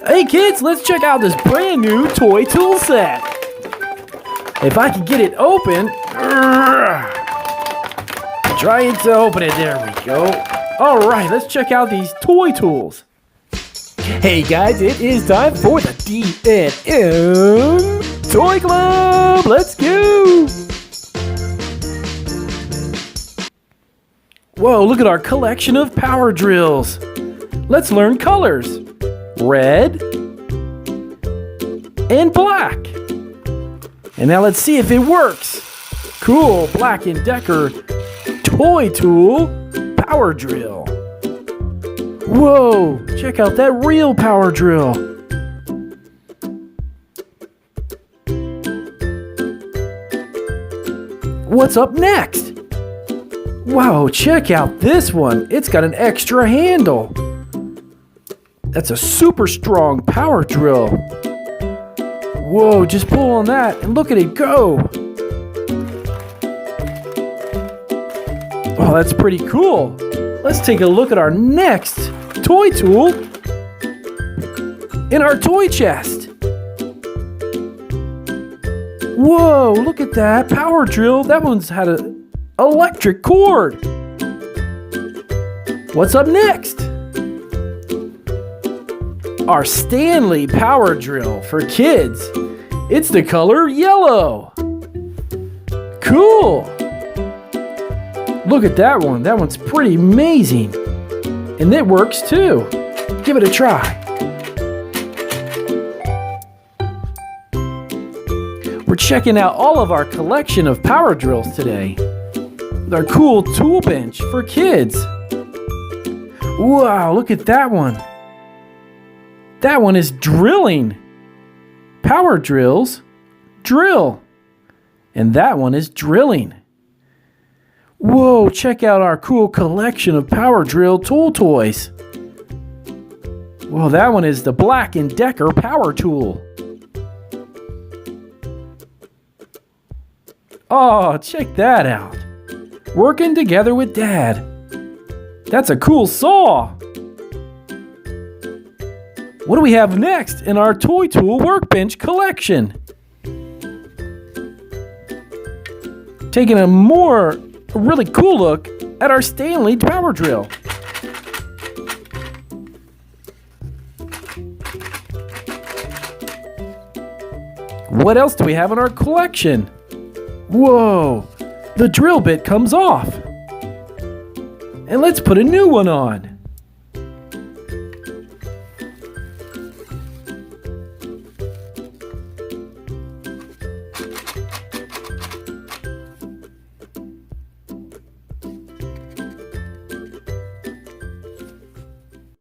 Hey kids, let's check out this brand new toy tool set. If I can get it open, trying to open it, there we go. All right, let's check out these toy tools. Hey guys, it is time for the D&M Toy Club. Let's go. Whoa, look at our collection of power drills. Let's learn colors. Red and black. And now let's see if it works. Cool, Black & Decker toy tool power drill. Whoa, check out that real power drill. What's up next? Wow, check out this one. It's got an extra handle. That's a super strong power drill. Whoa, just pull on that and look at it go. Oh, that's pretty cool. Let's take a look at our next toy tool in our toy chest. Whoa, look at that power drill. That one's had an electric cord. What's up next? Our Stanley power drill for kids. It's the color yellow. Cool. Look at that one. That one's pretty amazing. And it works too. Give it a try. We're checking out all of our collection of power drills today. With our cool tool bench for kids. Wow, look at that one. That one is drilling. Power drills, drill. And that one is drilling. Whoa, check out our cool collection of power drill tool toys. Well, that one is the Black & Decker power tool. Oh, check that out. Working together with Dad. That's a cool saw. What do we have next in our toy tool workbench collection? Taking a really cool look at our Stanley power drill. What else do we have in our collection? Whoa, the drill bit comes off. And let's put a new one on.